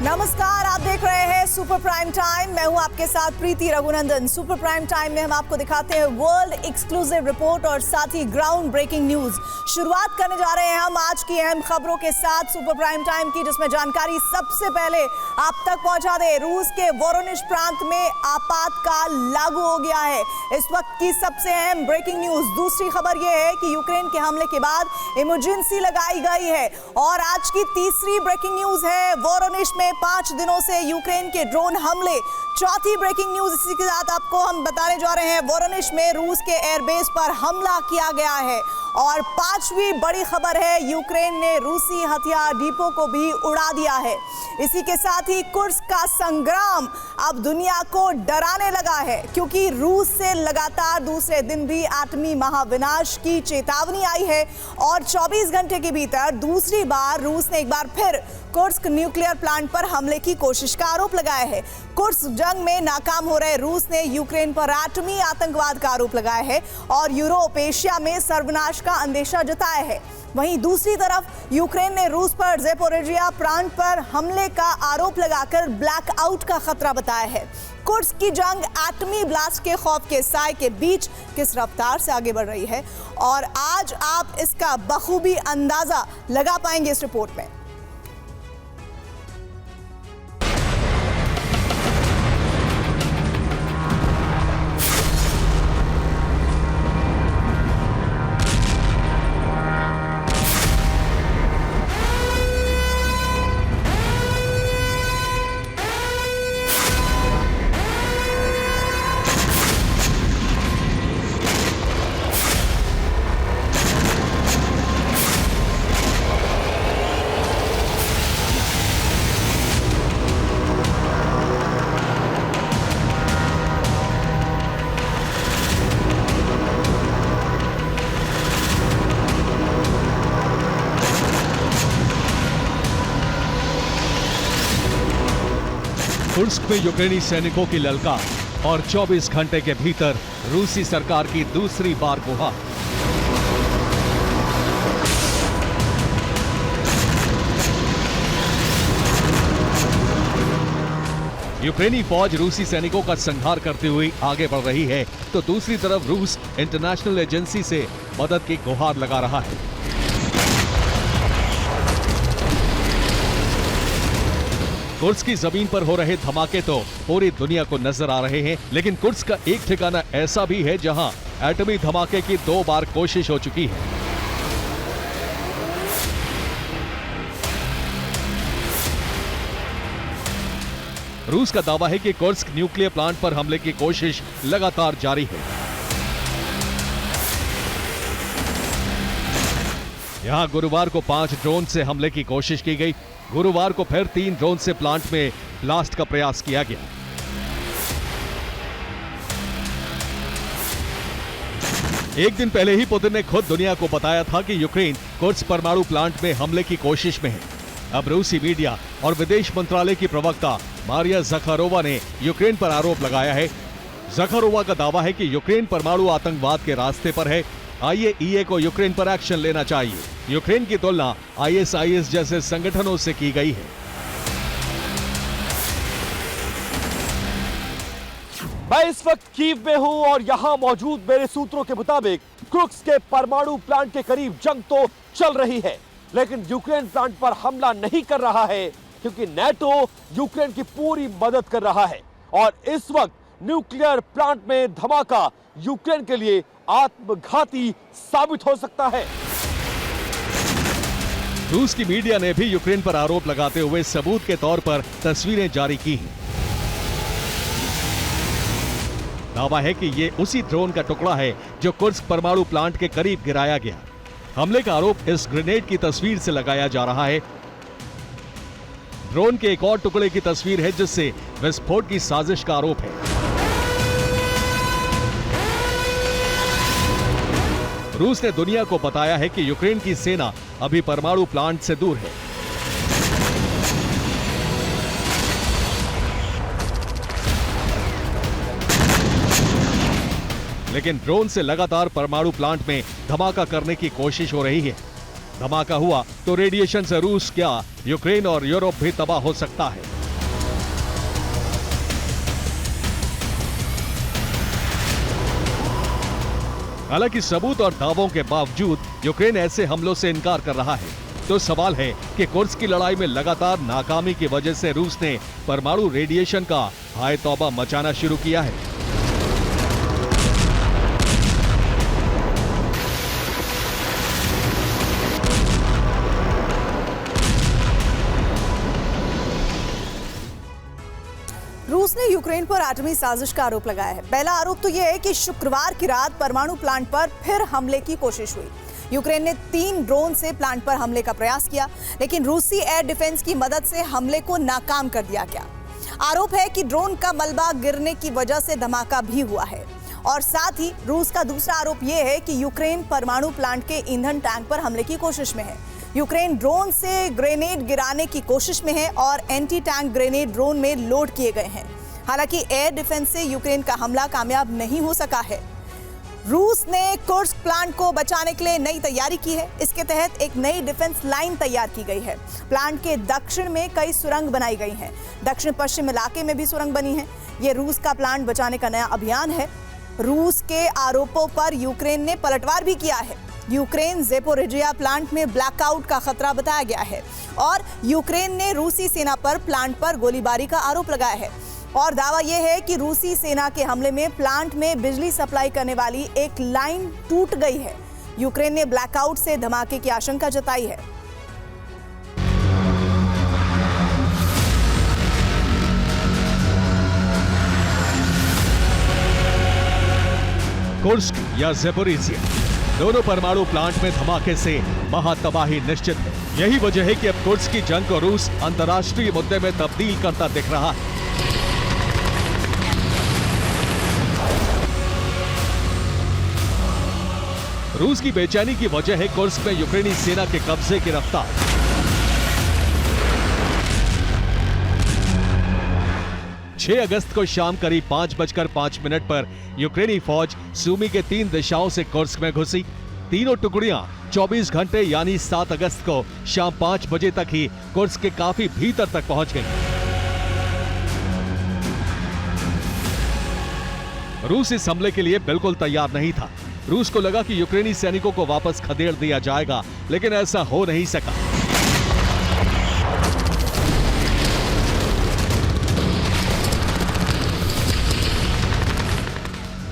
नमस्कार, आप देख रहे हैं सुपर प्राइम टाइम। मैं हूं आपके साथ प्रीति रघुनंदन। सुपर प्राइम टाइम में हम आपको दिखाते हैं वर्ल्ड एक्सक्लूसिव रिपोर्ट और साथ ही ग्राउंड ब्रेकिंग न्यूज। शुरुआत करने जा रहे हैं हम आज की अहम खबरों के साथ सुपर प्राइम टाइम की, जिसमें जानकारी सबसे पहले आप तक पहुंचा दे। रूस के वोरोनिश प्रांत में आपातकाल लागू हो गया है। इस वक्त की सबसे अहम ब्रेकिंग न्यूज। दूसरी खबर यह है कि यूक्रेन के हमले के बाद इमरजेंसी लगाई गई है। और आज की तीसरी ब्रेकिंग न्यूज है वोरोनिश में 5 दिनों से यूक्रेन के ड्रोन हमले। चौथी ब्रेकिंग न्यूज इसी के साथ आपको हम बताने जा रहे हैं। वोरोनिश में रूस के एयरबेस पर हमला किया गया है। और पांचवी बड़ी खबर है, यूक्रेन ने रूसी हथियार डिपो को भी उड़ा दिया है। इसी के साथ ही कुर्स्क का संग्राम अब दुनिया को डराने लगा है, क्योंकि रूस से लगातार दूसरे दिन भी एटमी महाविनाश की चेतावनी आई है। और 24 घंटे के भीतर दूसरी बार रूस ने एक बार फिर कुर्स्क न्यूक्लियर प्लांट पर हमले की कोशिश का आरोप लगाया है। कुर्स्क जंग में नाकाम हो रहे रूस ने यूक्रेन पर एटमी आतंकवाद का आरोप लगाया है और यूरोप एशिया में सर्वनाश का अंदेशा जताया है। वहीं दूसरी तरफ यूक्रेन ने रूस पर ज़ेपोरिजिया प्रांत पर हमले का आरोप लगाकर ब्लैकआउट का खतरा बताया है। कुर्स्क की जंग एटमी ब्लास्ट के खौफ के साए के बीच किस रफ्तार से आगे बढ़ रही है, और आज आप इसका बखूबी अंदाजा लगा पाएंगे इस रिपोर्ट में। कुर्स्क में यूक्रेनी सैनिकों की ललकार और 24 घंटे के भीतर रूसी सरकार की दूसरी बार गुहार। यूक्रेनी फौज रूसी सैनिकों का संहार करते हुए आगे बढ़ रही है, तो दूसरी तरफ रूस इंटरनेशनल एजेंसी से मदद की गुहार लगा रहा है। कुर्स्क की जमीन पर हो रहे धमाके तो पूरी दुनिया को नजर आ रहे हैं, लेकिन कुर्स्क का एक ठिकाना ऐसा भी है जहां एटमी धमाके की 2 बार कोशिश हो चुकी है। रूस का दावा है कि कुर्स्क न्यूक्लियर प्लांट पर हमले की कोशिश लगातार जारी है। यहां गुरुवार को 5 ड्रोन से हमले की कोशिश की गई। गुरुवार को फिर 3 ड्रोन से प्लांट में ब्लास्ट का प्रयास किया गया। एक दिन पहले ही पुतिन ने खुद दुनिया को बताया था कि यूक्रेन कुर्स्क परमाणु प्लांट में हमले की कोशिश में है। अब रूसी मीडिया और विदेश मंत्रालय की प्रवक्ता मारिया ज़खारोवा ने यूक्रेन पर आरोप लगाया है। ज़खारोवा का दावा है कि यूक्रेन परमाणु आतंकवाद के रास्ते पर है। IAEA को यूक्रेन पर एक्शन लेना चाहिए। यूक्रेन की तुलना ISIS जैसे संगठनों से की गई है। मैं इस वक्त कीव में हूं और यहां मौजूद मेरे सूत्रों के मुताबिक कुर्स्क के परमाणु प्लांट के करीब जंग तो चल रही है, लेकिन यूक्रेन प्लांट पर हमला नहीं कर रहा है, क्योंकि नेटो यूक्रेन की पूरी मदद कर रहा है। और इस वक्त न्यूक्लियर प्लांट में धमाका यूक्रेन के लिए आत्मघाती साबित हो सकता है। रूस की मीडिया ने भी यूक्रेन पर आरोप लगाते हुए सबूत के तौर पर तस्वीरें जारी की हैं। दावा है कि ये उसी ड्रोन का टुकड़ा है जो कुर्स्क परमाणु प्लांट के करीब गिराया गया। हमले का आरोप इस ग्रेनेड की तस्वीर से लगाया जा रहा है। ड्रोन के एक और टुकड़े की तस्वीर है जिससे विस्फोट की साजिश का आरोप है। रूस ने दुनिया को बताया है कि यूक्रेन की सेना अभी परमाणु प्लांट से दूर है। लेकिन ड्रोन से लगातार परमाणु प्लांट में धमाका करने की कोशिश हो रही है। धमाका हुआ तो रेडिएशन से रूस क्या यूक्रेन और यूरोप भी तबाह हो सकता है। हालांकि सबूत और दावों के बावजूद यूक्रेन ऐसे हमलों से इनकार कर रहा है। तो सवाल है कि कुर्स्क की लड़ाई में लगातार नाकामी की वजह से रूस ने परमाणु रेडिएशन का हाय तौबा मचाना शुरू किया है। रूस ने यूक्रेन पर एटमी साजिश का आरोप लगाया है। पहला आरोप तो यह है कि शुक्रवार की रात परमाणु प्लांट पर फिर हमले की कोशिश हुई। यूक्रेन ने 3 ड्रोन से प्लांट पर हमले का प्रयास किया, लेकिन रूसी एयर डिफेंस की मदद से हमले को नाकाम कर दिया गया। आरोप है कि ड्रोन का मलबा गिरने की वजह से धमाका भी हुआ है। और साथ ही रूस का दूसरा आरोप यह है कि यूक्रेन परमाणु प्लांट के ईंधन टैंक पर हमले की कोशिश में है। यूक्रेन ड्रोन से ग्रेनेड गिराने की कोशिश में है और एंटी टैंक ग्रेनेड ड्रोन में लोड किए गए हैं। हालांकि एयर डिफेंस से यूक्रेन का हमला कामयाब नहीं हो सका है। रूस ने कुर्स्क प्लांट को बचाने के लिए नई तैयारी की है। इसके तहत एक नई डिफेंस लाइन तैयार की गई है। प्लांट के दक्षिण में कई सुरंग बनाई गई हैं। दक्षिण पश्चिम इलाके में भी सुरंग बनी है। ये रूस का प्लांट बचाने का नया अभियान है। रूस के आरोपों पर यूक्रेन ने पलटवार भी किया है। यूक्रेन ज़ेपोरिजिया प्लांट में ब्लैकआउट का खतरा बताया गया है और यूक्रेन ने रूसी सेना पर प्लांट पर गोलीबारी का आरोप लगाया है। और दावा यह है कि रूसी सेना के हमले में प्लांट में बिजली सप्लाई करने वाली एक लाइन टूट गई है। यूक्रेन ने ब्लैकआउट से धमाके की आशंका जताई है। कुर्स्क या ज़ेपोरिजिया, दोनों परमाणु प्लांट में धमाके से महातबाही निश्चित है। यही वजह है कि अब कुर्स्क की जंग को रूस अंतर्राष्ट्रीय मुद्दे में तब्दील करता दिख रहा है। रूस की बेचैनी की वजह है कुर्स्क में यूक्रेनी सेना के कब्जे की रफ्तार। छह अगस्त को शाम करीब 5:05 पर यूक्रेनी फौज सूमी के 3 दिशाओं से कुर्स्क में घुसी। तीनों टुकड़ियां 24 घंटे यानी 7 अगस्त को शाम 5 बजे तक ही कुर्स्क के काफी भीतर तक पहुंच गई। रूस इस हमले के लिए बिल्कुल तैयार नहीं था। रूस को लगा कि यूक्रेनी सैनिकों को वापस खदेड़ दिया जाएगा, लेकिन ऐसा हो नहीं सका।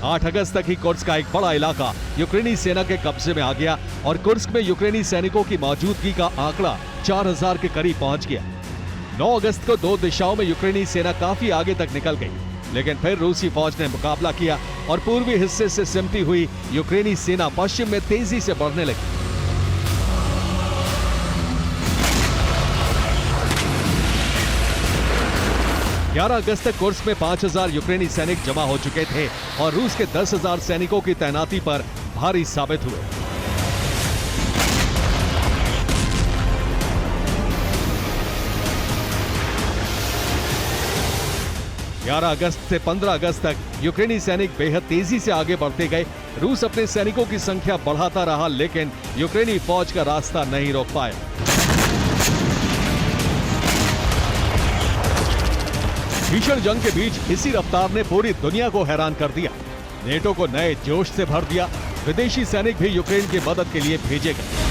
आठ अगस्त तक ही कुर्स्क का एक बड़ा इलाका यूक्रेनी सेना के कब्जे में आ गया और कुर्स्क में यूक्रेनी सैनिकों की मौजूदगी का आंकड़ा 4000 के करीब पहुंच गया। 9 अगस्त को 2 दिशाओं में यूक्रेनी सेना काफी आगे तक निकल गई, लेकिन फिर रूसी फौज ने मुकाबला किया और पूर्वी हिस्से से सिमटी हुई यूक्रेनी सेना पश्चिम में तेजी से बढ़ने लगी। ग्यारह अगस्त तक कुर्स्क में 5000 यूक्रेनी सैनिक जमा हो चुके थे और रूस के 10,000 सैनिकों की तैनाती पर भारी साबित हुए। ग्यारह अगस्त से 15 अगस्त तक यूक्रेनी सैनिक बेहद तेजी से आगे बढ़ते गए। रूस अपने सैनिकों की संख्या बढ़ाता रहा, लेकिन यूक्रेनी फौज का रास्ता नहीं रोक पाया। भीषण जंग के बीच इसी रफ्तार ने पूरी दुनिया को हैरान कर दिया। नेटो को नए जोश से भर दिया। विदेशी सैनिक भी यूक्रेन की मदद के लिए भेजे गए।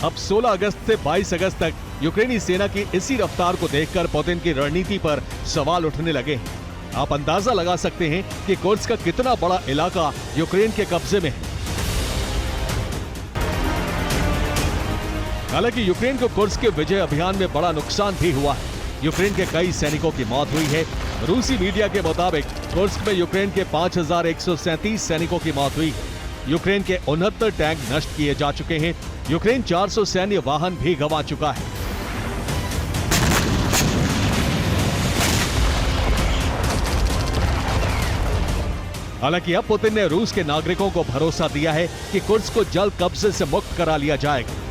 अब 16 अगस्त से 22 अगस्त तक यूक्रेनी सेना की इसी रफ्तार को देखकर पुतिन की रणनीति पर सवाल उठने लगे हैं। आप अंदाजा लगा सकते हैं कि कुर्स्क का कितना बड़ा इलाका यूक्रेन के कब्जे में है। हालांकि यूक्रेन को कुर्स्क के विजय अभियान में बड़ा नुकसान भी हुआ है। यूक्रेन के कई सैनिकों की मौत हुई है। रूसी मीडिया के मुताबिक कुर्स्क में यूक्रेन के 5137 सैनिकों की मौत हुई है। यूक्रेन के 69 टैंक नष्ट किए जा चुके हैं। यूक्रेन 400 सैन्य वाहन भी गंवा चुका है। हालांकि अब पुतिन ने रूस के नागरिकों को भरोसा दिया है कि कुर्स्क को जल्द कब्जे से मुक्त करा लिया जाएगा।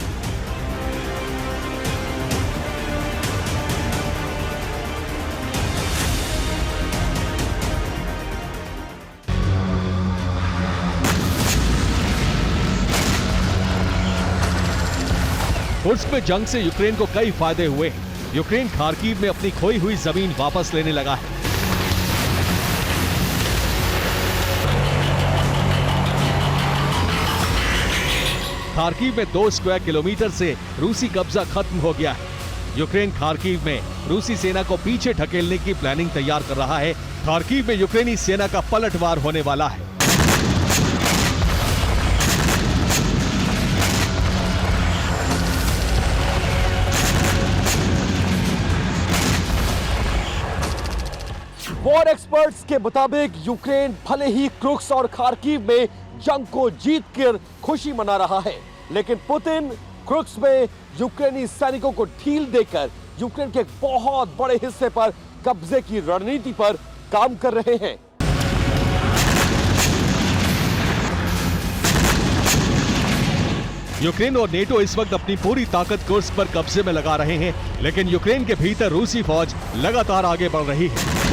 कुर्स्क में जंग से यूक्रेन को कई फायदे हुए हैं। यूक्रेन खार्किव में अपनी खोई हुई जमीन वापस लेने लगा है। खार्किव में 2 स्क्वायर किलोमीटर से रूसी कब्जा खत्म हो गया है। यूक्रेन खार्किव में रूसी सेना को पीछे ढकेलने की प्लानिंग तैयार कर रहा है। खार्किव में यूक्रेनी सेना का पलटवार होने वाला है। वॉर एक्सपर्ट्स के मुताबिक यूक्रेन भले ही क्रुक्स और खार्किव में जंग को जीतकर खुशी मना रहा है, लेकिन पुतिन क्रुक्स में यूक्रेनी सैनिकों को ढील देकर यूक्रेन के एक बहुत बड़े हिस्से पर कब्जे की रणनीति पर काम कर रहे हैं। यूक्रेन और नेटो इस वक्त अपनी पूरी ताकत कुर्स्क पर कब्जे में लगा रहे हैं, लेकिन यूक्रेन के भीतर रूसी फौज लगातार आगे बढ़ रही है।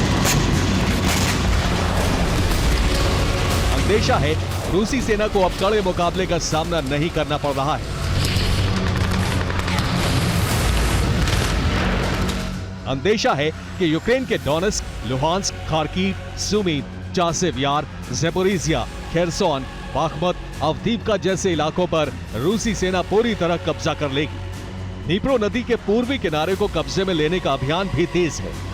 अंदेशा है रूसी सेना को अब कड़े मुकाबले का सामना नहीं करना पड़ रहा है। अंदेशा है कि यूक्रेन के डोनेस्क, लुहांस्क, खार्किव, सुमी, चासिव यार, ज़ेपोरिज़िया, खेरसोन, बाखमत, अवदीव्का जैसे इलाकों पर रूसी सेना पूरी तरह कब्जा कर लेगी। नीप्रो नदी के पूर्वी किनारे को कब्जे में लेने का अभियान भी तेज है।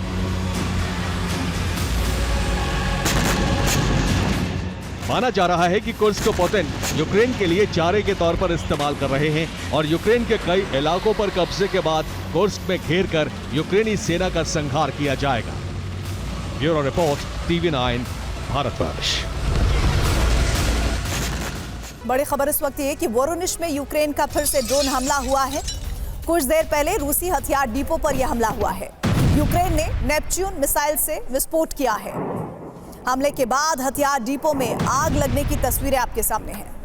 माना जा रहा है कि कुर्स्क को पुतिन यूक्रेन के लिए चारे के तौर पर इस्तेमाल कर रहे हैं और यूक्रेन के कई इलाकों पर कब्जे के बाद कुर्स्क में घेरकर यूक्रेनी सेना का संहार किया जाएगा। Bureau report, TV9 Bharatvarsh. बड़ी खबर इस वक्त ये कि वोरोनिश में यूक्रेन का फिर से ड्रोन हमला हुआ है। कुछ देर पहले रूसी हथियार डिपो पर यह हमला हुआ है। यूक्रेन ने नेपच्यून मिसाइल से विस्फोट किया है। हमले के बाद हथियार डिपो में आग लगने की तस्वीरें आपके सामने हैं।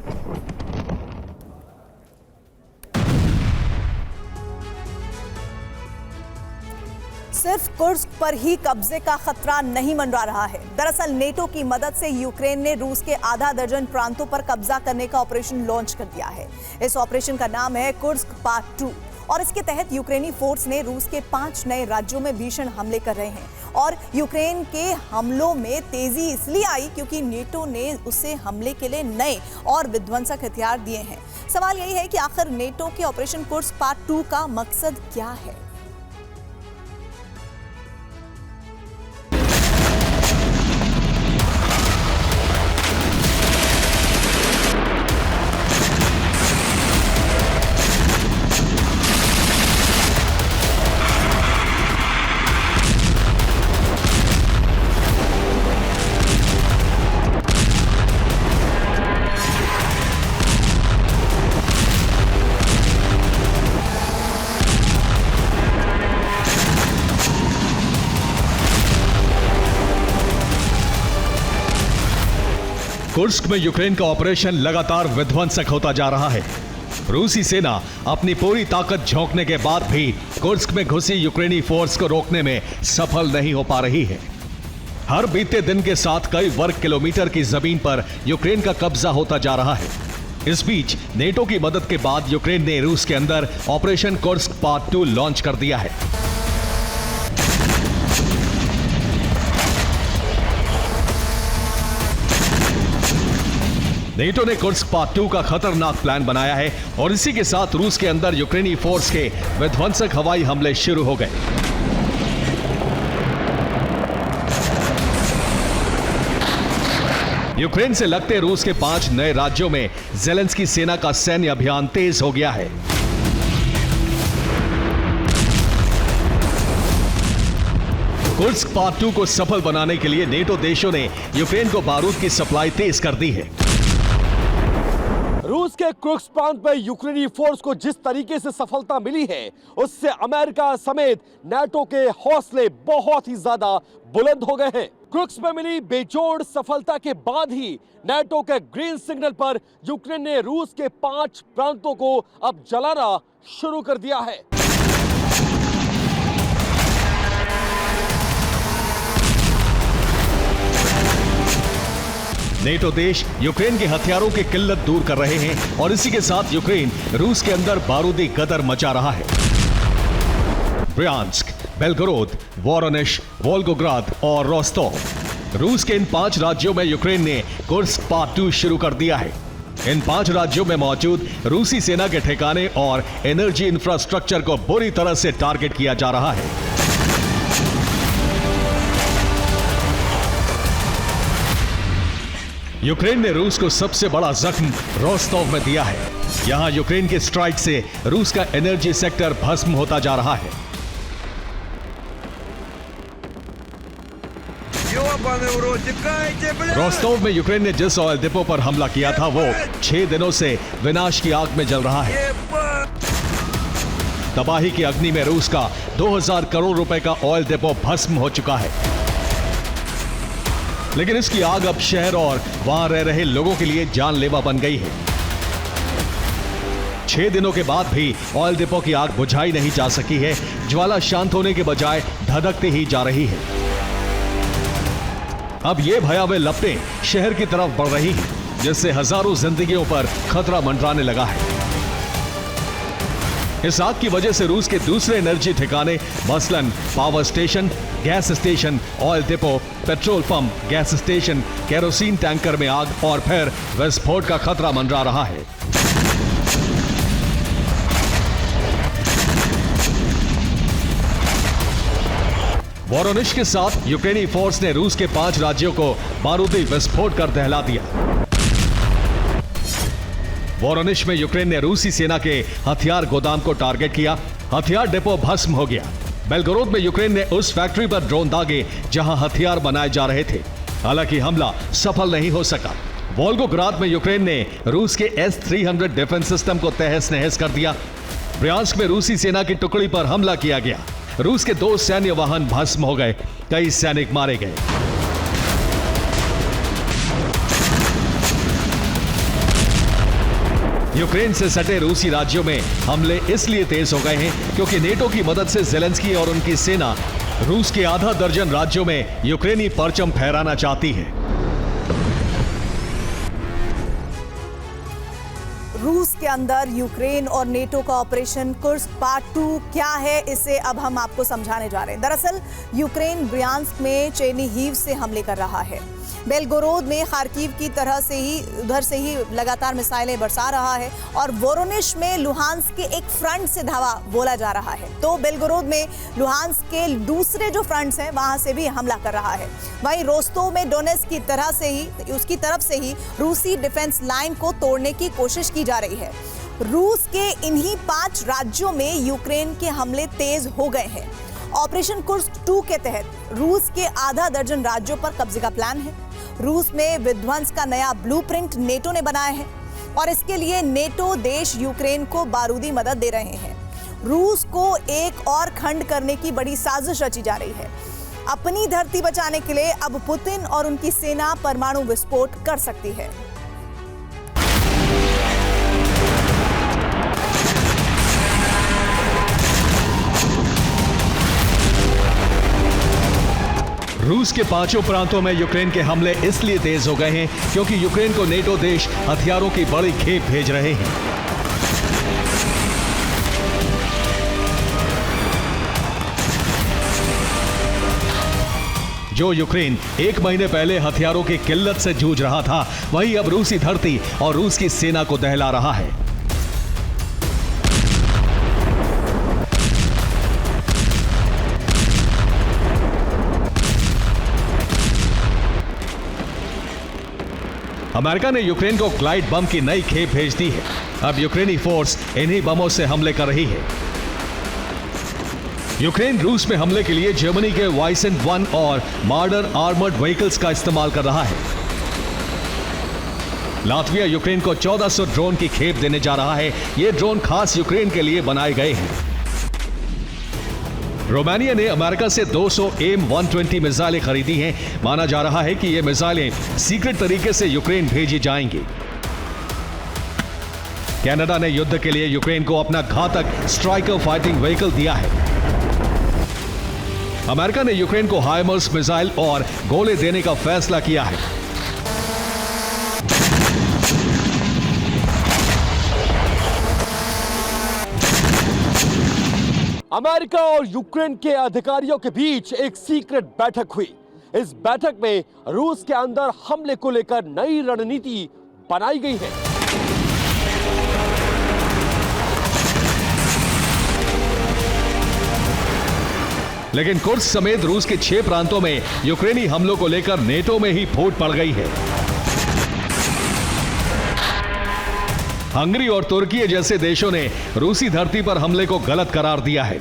सिर्फ कुर्स्क पर ही कब्जे का खतरा नहीं मंडरा रहा है। दरअसल नेटो की मदद से यूक्रेन ने रूस के आधा दर्जन प्रांतों पर कब्जा करने का ऑपरेशन लॉन्च कर दिया है। इस ऑपरेशन का नाम है कुर्स्क पार्ट 2 और इसके तहत यूक्रेनी फोर्स ने रूस के 5 नए राज्यों में भीषण हमले कर रहे हैं। और यूक्रेन के हमलों में तेजी इसलिए आई क्योंकि नेटो ने उसे हमले के लिए नए और विध्वंसक हथियार दिए हैं। सवाल यही है कि आखिर नेटो के ऑपरेशन कुर्स्क पार्ट 2 का मकसद क्या है। कुर्स्क में यूक्रेन का ऑपरेशन लगातार विध्वंसक होता जा रहा है। रूसी सेना अपनी पूरी ताकत झोंकने के बाद भी कुर्स्क में घुसी यूक्रेनी फोर्स को रोकने में सफल नहीं हो पा रही है। हर बीते दिन के साथ कई वर्ग किलोमीटर की जमीन पर यूक्रेन का कब्जा होता जा रहा है। इस बीच नेटो की मदद के बाद यूक्रेन ने रूस के अंदर ऑपरेशन कुर्स्क पार्ट 2 लॉन्च कर दिया है। नेटो ने कुर्स्क पार्ट 2 का खतरनाक प्लान बनाया है और इसी के साथ रूस के अंदर यूक्रेनी फोर्स के विध्वंसक हवाई हमले शुरू हो गए। यूक्रेन से लगते रूस के 5 नए राज्यों में ज़ेलेंस्की सेना का सैन्य अभियान तेज हो गया है। कुर्स्क पार्ट 2 को सफल बनाने के लिए नेटो देशों ने यूक्रेन को बारूद की सप्लाई तेज कर दी है। रूस के कुर्स्क प्रांत में यूक्रेनी फोर्स को जिस तरीके से सफलता मिली है, उससे अमेरिका समेत नाटो के हौसले बहुत ही ज्यादा बुलंद हो गए हैं। कुर्स्क में मिली बेजोड़ सफलता के बाद ही नाटो के ग्रीन सिग्नल पर यूक्रेन ने रूस के 5 प्रांतों को अब जलाना शुरू कर दिया है। नेटो देश यूक्रेन के हथियारों की किल्लत दूर कर रहे हैं और इसी के साथ यूक्रेन रूस के अंदर बारूदी गदर मचा रहा है। ब्रियांस्क, बेलगोरोद, वोरोनिश, वोल्गोग्राद और रोस्टोव, रूस के इन 5 राज्यों में यूक्रेन ने कुर्स्क पार्ट 2 शुरू कर दिया है। इन 5 राज्यों में मौजूद रूसी सेना के ठिकाने और एनर्जी इंफ्रास्ट्रक्चर को बुरी तरह से टारगेट किया जा रहा है। यूक्रेन ने रूस को सबसे बड़ा जख्म रोस्टोव में दिया है। यहां यूक्रेन के स्ट्राइक से रूस का एनर्जी सेक्टर भस्म होता जा रहा है। रोस्टोव में यूक्रेन ने जिस ऑयल डिपो पर हमला किया था वो 6 दिनों से विनाश की आग में जल रहा है। तबाही की अग्नि में रूस का 2000 करोड़ रुपए का ऑयल डिपो भस्म हो चुका है। लेकिन इसकी आग अब शहर और वहां रह रहे लोगों के लिए जानलेवा बन गई है। 6 दिनों के बाद भी ऑयल डिपो की आग बुझाई नहीं जा सकी है। ज्वाला शांत होने के बजाय धधकती ही जा रही है। अब ये भयावह लपटें शहर की तरफ बढ़ रही हैं, जिससे हजारों जिंदगियों पर खतरा मंडराने लगा है। इस आग की वजह से रूस के दूसरे एनर्जी ठिकाने मसलन power station, gas station, oil depot, petrol pump, gas station, kerosene tanker में आग और फिर विस्फोट का खतरा मंडरा रहा है। वोरोनिश के साथ यूक्रेनी फोर्स ने रूस के 5 राज्यों को बारूदी विस्फोट कर दहला दिया। वोरोनिश में यूक्रेन ने रूसी सेना के हथियार गोदाम को टारगेट किया। हथियार डिपो भस्म हो गया। बेलगोरोद में यूक्रेन ने उस फैक्ट्री पर ड्रोन दागे जहां हथियार बनाए जा रहे थे। हालांकि हमला सफल नहीं हो सका। वोल्गोग्राद में यूक्रेन ने रूस के S-300 डिफेंस सिस्टम को तहस नहस कर दिया। ब्रियांस्क में रूसी सेना की टुकड़ी पर हमला किया गया। रूस के 2 सैन्य वाहन भस्म हो गए। कई सैनिक मारे गए। यूक्रेन से सटे रूसी राज्यों में हमले इसलिए तेज हो गए हैं क्योंकि नेटो की मदद से ज़ेलेंस्की और उनकी सेना रूस के आधा दर्जन राज्यों में यूक्रेनी परचम फहराना चाहती है। रूस के अंदर यूक्रेन और नेटो का ऑपरेशन कुर्स्क पार्ट 2 क्या है, इसे अब हम आपको समझाने जा रहे हैं। दरअसल यूक्रेन ब्रियांस्क में चेर्निहिव से हमले कर रहा है। बेलगोरोद में खार्किव की तरह से ही उधर से ही लगातार मिसाइलें बरसा रहा है और वोरोनिश में लुहांस्क के एक फ्रंट से धावा बोला जा रहा है। तो बेलगोरोद में लुहांस्क के दूसरे जो फ्रंट्स हैं वहां से भी हमला कर रहा है। वहीं रोस्तोव में डोनेट्स्क की तरह से ही उसकी तरफ से ही रूसी डिफेंस लाइन को तोड़ने की कोशिश की जा रही है। रूस के इन्हीं 5 राज्यों में यूक्रेन के हमले तेज हो गए हैं। ऑपरेशन कुर्स्क 2 के तहत रूस के आधा दर्जन राज्यों पर कब्जे का प्लान है। रूस में विध्वंस का नया ब्लूप्रिंट नेटो ने बनाया है और इसके लिए नेटो देश यूक्रेन को बारूदी मदद दे रहे हैं। रूस को एक और खंड करने की बड़ी साजिश रची जा रही है। अपनी धरती बचाने के लिए अब पुतिन और उनकी सेना परमाणु विस्फोट कर सकती है। रूस के 5 प्रांतों में यूक्रेन के हमले इसलिए तेज हो गए हैं क्योंकि यूक्रेन को नेटो देश हथियारों की बड़ी खेप भेज रहे हैं। जो यूक्रेन 1 महीने पहले हथियारों की किल्लत से जूझ रहा था, वही अब रूसी धरती और रूस की सेना को दहला रहा है। अमेरिका ने यूक्रेन को ग्लाइड बम की नई खेप भेज दी है। अब यूक्रेनी फोर्स इन्हीं बमों से हमले कर रही है। यूक्रेन रूस में हमले के लिए जर्मनी के वाइसेंट 1 और मार्डर आर्मर्ड व्हीकल्स का इस्तेमाल कर रहा है। लातविया यूक्रेन को 1400 ड्रोन की खेप देने जा रहा है। ये ड्रोन खास यूक्रेन के लिए बनाए गए हैं। रोमानिया ने अमेरिका से 200 M120 मिसाइलें खरीदी हैं। माना जा रहा है कि ये मिसाइलें सीक्रेट तरीके से यूक्रेन भेजी जाएंगी। कनाडा ने युद्ध के लिए यूक्रेन को अपना घातक स्ट्राइकर फाइटिंग व्हीकल दिया है। अमेरिका ने यूक्रेन को हाइमर्स मिसाइल और गोले देने का फैसला किया है। अमेरिका और यूक्रेन के अधिकारियों के बीच एक सीक्रेट बैठक हुई। इस बैठक में रूस के अंदर हमले को लेकर नई रणनीति बनाई गई है। लेकिन कुर्स्क समेत रूस के 6 प्रांतों में यूक्रेनी हमलों को लेकर नेटो में ही फूट पड़ गई है। हंगरी और तुर्की जैसे देशों ने रूसी धरती पर हमले को गलत करार दिया है।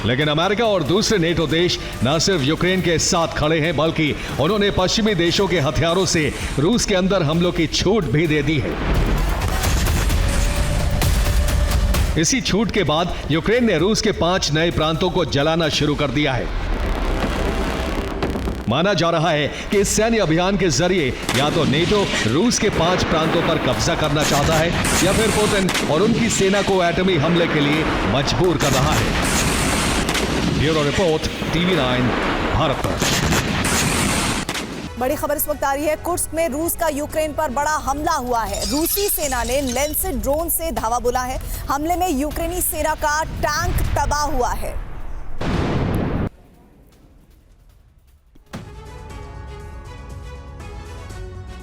लेकिन अमेरिका और दूसरे नेटो देश न सिर्फ यूक्रेन के साथ खड़े हैं, बल्कि उन्होंने पश्चिमी देशों के हथियारों से रूस के अंदर हमलों की छूट भी दे दी है। इसी छूट के बाद यूक्रेन ने रूस के 5 नए प्रांतों को जलाना शुरू कर दिया है। माना जा रहा है कि इस सैन्य अभियान के जरिए या तो नेटो रूस के 5 प्रांतों पर कब्जा करना चाहता है या फिर पुतिन और उनकी सेना को एटमी हमले के लिए मजबूर कर रहा है। Bureau report, TV9 Bharatvarsh. बड़ी खबर इस वक्त आ रही है। कुर्स्क में रूस का यूक्रेन पर बड़ा हमला हुआ है। रूसी सेना ने लैंसेट ड्रोन से धावा बोला है। हमले में यूक्रेनी सेना का टैंक तबाह हुआ है।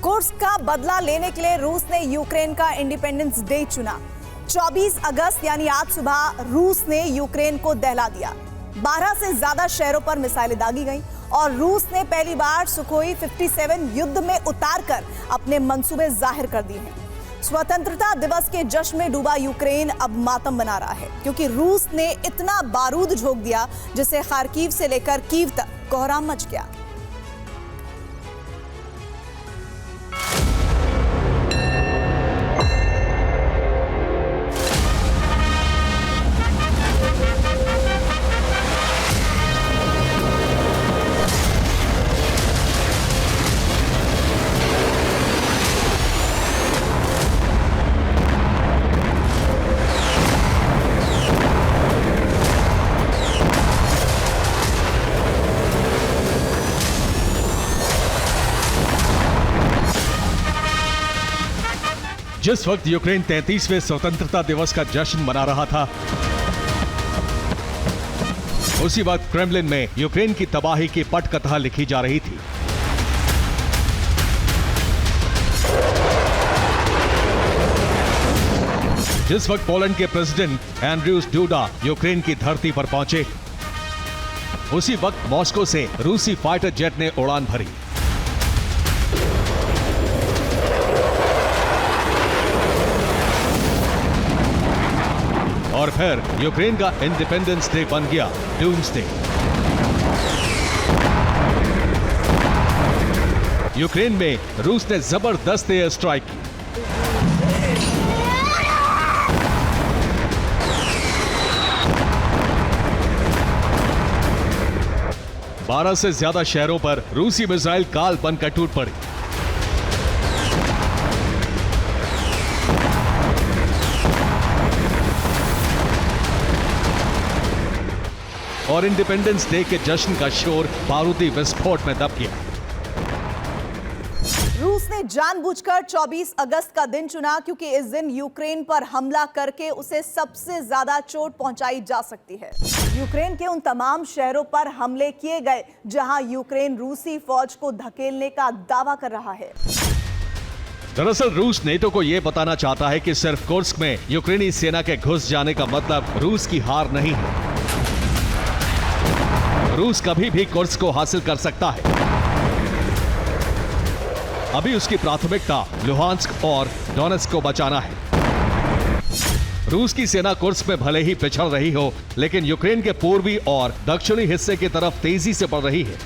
कुर्स्क का बदला लेने के लिए रूस ने यूक्रेन का इंडिपेंडेंस डे चुना। 24 अगस्त यानी आज सुबह रूस ने यूक्रेन को दहला दिया। 12 से ज्यादा शहरों पर मिसाइलें दागी गईं और रूस ने पहली बार सुखोई 57 युद्ध में उतारकर अपने मंसूबे जाहिर कर दिए हैं। स्वतंत्रता दिवस के जश्न में डूबा यूक्रेन अब मातम मना रहा है, क्योंकि रूस ने इतना बारूद झोंक दिया जिससे खार्किव से लेकर कीव तक कोहराम मच गया। जिस वक्त यूक्रेन 33वें स्वतंत्रता दिवस का जश्न मना रहा था, उसी वक्त क्रेमलिन में यूक्रेन की तबाही की पटकथा लिखी जा रही थी। जिस वक्त पोलैंड के प्रेसिडेंट एंड्र्यूस डूडा यूक्रेन की धरती पर पहुंचे, उसी वक्त मॉस्को से रूसी फाइटर जेट ने उड़ान भरी। और फिर यूक्रेन का इंडिपेंडेंस डे बन गया डूम्सडे। यूक्रेन में रूस ने जबरदस्त एयर स्ट्राइक की। बारह से ज्यादा शहरों पर रूसी मिसाइल काल बनकर टूट पड़ी। और इंडिपेंडेंस डे के जश्न का शोर बारूदी विस्फोट में दब गया। रूस ने जानबूझकर 24 अगस्त का दिन चुना, क्योंकि इस दिन यूक्रेन पर हमला करके उसे सबसे ज्यादा चोट पहुंचाई जा सकती है। यूक्रेन के उन तमाम शहरों पर हमले किए गए जहां यूक्रेन रूसी फौज को धकेलने का दावा कर रहा है। दरअसल रूस नेटो को यह बताना चाहता है कि सिर्फ कुर्स्क में यूक्रेनी सेना के घुस जाने का मतलब रूस की हार नहीं है। रूस कभी भी कुर्स्क को हासिल कर सकता है। अभी उसकी प्राथमिकता लुहांस्क और डोनेत्स्क को बचाना है। रूस की सेना कुर्स्क में भले ही पिछड़ रही हो, लेकिन यूक्रेन के पूर्वी और दक्षिणी हिस्से की तरफ तेजी से बढ़ रही है।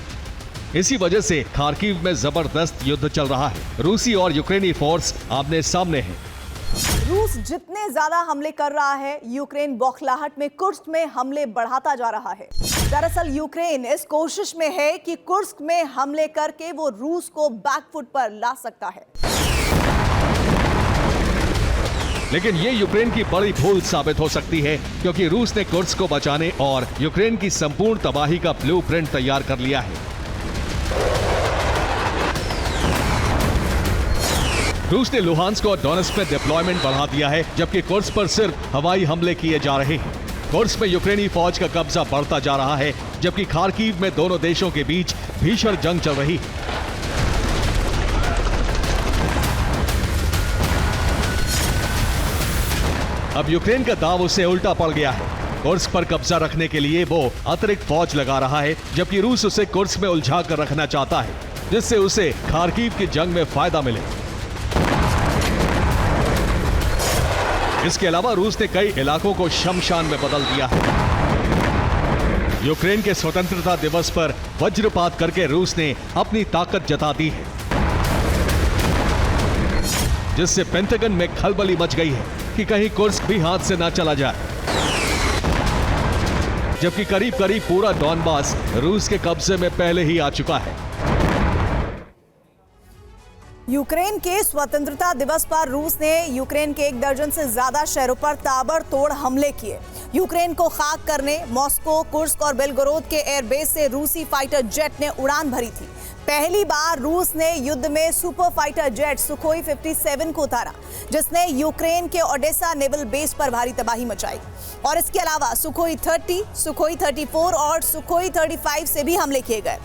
इसी वजह से खार्किव में जबरदस्त युद्ध चल रहा है। रूसी और यूक्रेनी फोर्स आमने सामने हैं। रूस जितने ज्यादा हमले कर रहा है, यूक्रेन बौखलाहट में कुर्स्क में हमले बढ़ाता जा रहा है। दरअसल यूक्रेन इस कोशिश में है कि कुर्स्क में हमले करके वो रूस को बैकफुट पर ला सकता है। लेकिन ये यूक्रेन की बड़ी भूल साबित हो सकती है, क्योंकि रूस ने कुर्स्क को बचाने और यूक्रेन की संपूर्ण तबाही का ब्लूप्रिंट तैयार कर लिया है। रूस ने लुहांस्क और डोनेत्स्क में डिप्लॉयमेंट बढ़ा दिया है, जबकि कुर्स्क पर सिर्फ हवाई हमले किए जा रहे हैं। कुर्स्क में यूक्रेनी फौज का कब्जा बढ़ता जा रहा है, जबकि खार्किव में दोनों देशों के बीच भीषण जंग चल रही है। अब यूक्रेन का दांव उससे उल्टा पड़ गया है। कुर्स्क पर कब्जा रखने के लिए वो अतिरिक्त फौज लगा रहा है, जबकि रूस उसे कुर्स्क में उलझा कर रखना चाहता है, जिससे उसे खार्किव की जंग में फायदा मिले। इसके अलावा रूस ने कई इलाकों को शमशान में बदल दिया है। यूक्रेन के स्वतंत्रता दिवस पर वज्रपात करके रूस ने अपनी ताकत जता दी है, जिससे पेंटागन में खलबली मच गई है कि कहीं कुर्स्क भी हाथ से ना चला जाए। जबकि करीब करीब पूरा डॉनबास रूस के कब्जे में पहले ही आ चुका है। यूक्रेन के स्वतंत्रता दिवस पर रूस ने यूक्रेन के 1 दर्जन से ज्यादा शहरों पर ताबड़तोड़ हमले किए। यूक्रेन को खाक करने मॉस्को, कुर्स्क और बेलगोरोद के एयरबेस से रूसी फाइटर जेट ने उड़ान भरी थी। पहली बार रूस ने युद्ध में सुपर फाइटर जेट सुखोई 57 को उतारा, जिसने यूक्रेन के ओडेसा नेवल बेस पर भारी तबाही मचाई। और इसके अलावा सुखोई 30, सुखोई 34 और सुखोई 35 से भी हमले किए गए।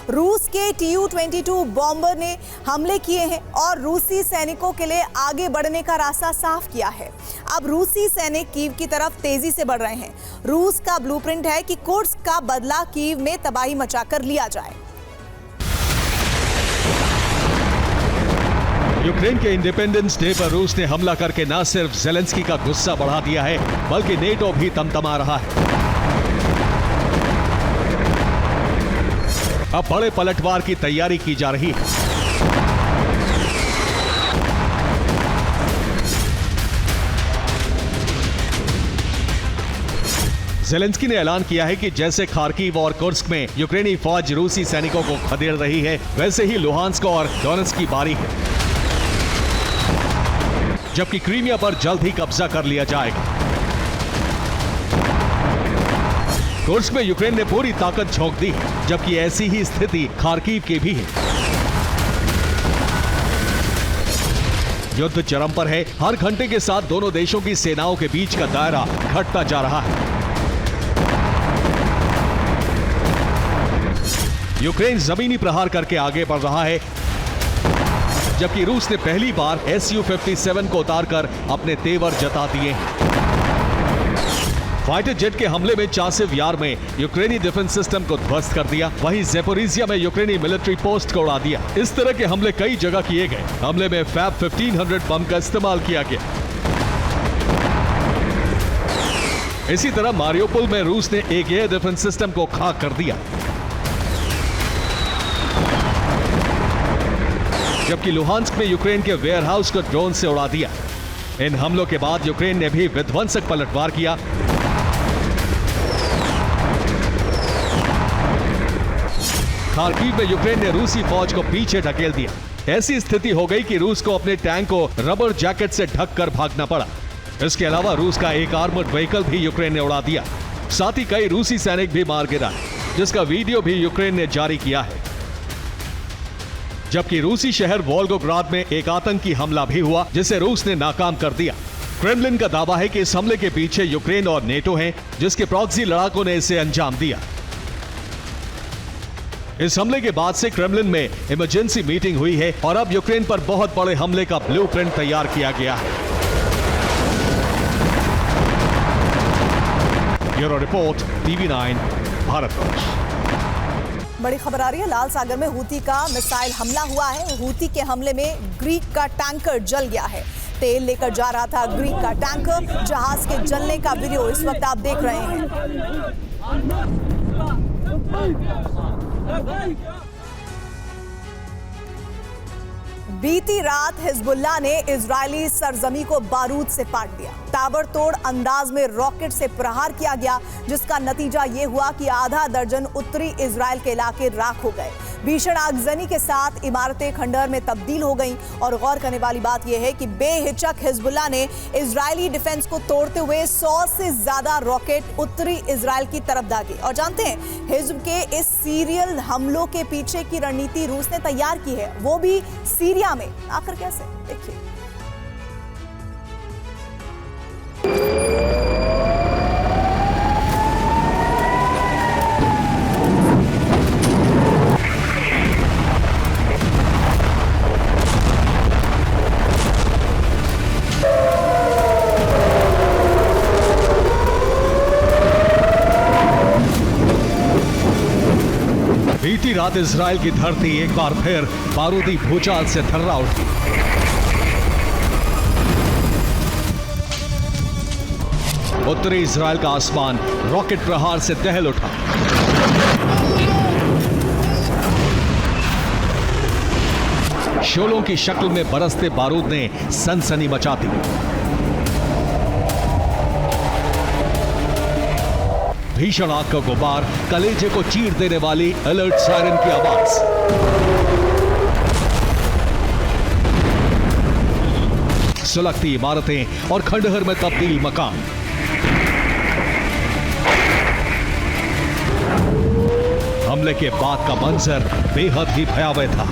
रूस के Tu-22 बॉम्बर ने हमले किए हैं और रूसी सैनिकों के लिए आगे बढ़ने का रास्ता साफ किया है। अब रूसी सैनिक कीव की तरफ तेजी से बढ़ रहे हैं। रूस का ब्लूप्रिंट है कि कुर्स्क का बदला कीव में तबाही मचाकर लिया जाए। यूक्रेन के इंडिपेंडेंस डे पर रूस ने हमला करके न सिर्फ ज़ेलेंस्की का गुस्सा बढ़ा दिया है, बल्कि नेटो भी तमतमा रहा है। अब बड़े पलटवार की तैयारी की जा रही है। ज़ेलेंस्की ने ऐलान किया है कि जैसे खार्किव और कुर्स्क में यूक्रेनी फौज रूसी सैनिकों को खदेड़ रही है, वैसे ही लुहांस्क और डोनेट्स्क की बारी है, जबकि क्रीमिया पर जल्द ही कब्जा कर लिया जाएगा। कुर्स्क में यूक्रेन ने पूरी ताकत झोंक दी है, जबकि ऐसी ही स्थिति खार्किव की भी है। युद्ध चरम पर है। हर घंटे के साथ दोनों देशों की सेनाओं के बीच का दायरा घटता जा रहा है। यूक्रेन जमीनी प्रहार करके आगे बढ़ रहा है, जबकि रूस ने पहली बार Su-57 को उतारकर अपने तेवर जता दिए हैं। फाइटर जेट के हमले में चासिव यार में यूक्रेनी डिफेंस सिस्टम को ध्वस्त कर दिया, वहीं ज़ेपोरिजिया में यूक्रेनी मिलिट्री पोस्ट को उड़ा दिया। इस तरह के हमले कई जगह किए गए। हमले में फैब 1500 बम का इस्तेमाल किया गया। इसी तरह मारियोपोल में रूस ने एक एयर डिफेंस सिस्टम को खाक कर दिया, जबकि लुहांस्क में यूक्रेन के वेयरहाउस को ड्रोन से उड़ा दिया। इन हमलों के बाद यूक्रेन ने भी विध्वंसक पलटवार किया। खार्किव में यूक्रेन ने रूसी फौज को पीछे ढकेल दिया। ऐसी स्थिति हो गई कि रूस को अपने टैंक को रबर जैकेट से ढककर भागना पड़ा। इसके अलावा रूस का एक आर्मर्ड व्हीकल भी यूक्रेन ने उड़ा दिया। साथ ही कई रूसी सैनिक भी मार गिरा, जिसका वीडियो भी यूक्रेन ने जारी किया है। जबकि रूसी शहर वोल्गोग्राद में एक आतंकी हमला भी हुआ, जिसे रूस ने नाकाम कर दिया। क्रेमलिन का दावा है कि इस हमले के पीछे यूक्रेन और नेटो हैं, जिसके प्रॉक्सी लड़ाकों ने इसे अंजाम दिया। इस हमले के बाद से क्रेमलिन में इमरजेंसी मीटिंग हुई है और अब यूक्रेन पर बहुत बड़े हमले का ब्लूप्रिंट तैयार किया गया है। Bureau report, TV9, Bharatvarsh. बड़ी खबर आ रही है, लाल सागर में हूती का मिसाइल हमला हुआ है। हूती के हमले में ग्रीक का टैंकर जल गया है। तेल लेकर जा रहा था ग्रीक का टैंकर। जहाज के जलने का वीडियो इस वक्त आप देख रहे हैं। बीती रात हिजबुल्लाह ने इजरायली सरजमी को बारूद से पाट दिया। ताबड़तोड़ अंदाज में रॉकेट से प्रहार किया गया, जिसका नतीजा ये हुआ कि आधा दर्जन उत्तरी इजराइल के इलाके राख हो गए। भीषण आगजनी के साथ इमारतें खंडहर में तब्दील हो गईं। और गौर करने वाली बात यह है कि बेहिचक हिजबुल्लाह ने इजरायली डिफेंस को तोड़ते हुए 100 से ज्यादा रॉकेट उत्तरी इजराइल की तरफ दागे। और जानते हैं, हिजब के इस सीरियल हमलों के पीछे की रणनीति रूस ने तैयार की है, वो भी सीरिया में। आखिर कैसे, देखिए। रात इजराइल की धरती एक बार फिर बारूदी भूचाल से थर्रा उठी। उत्तरी इजराइल का आसमान रॉकेट प्रहार से दहल उठा। शोलों की शक्ल में बरसते बारूद ने सनसनी मचा दी। भीषण आग का गुबार, कलेजे को चीर देने वाली अलर्ट सायरन की आवाज। सुलगती इमारतें और खंडहर में तब्दील मकान। हमले के बाद का मंजर बेहद ही भयावह था।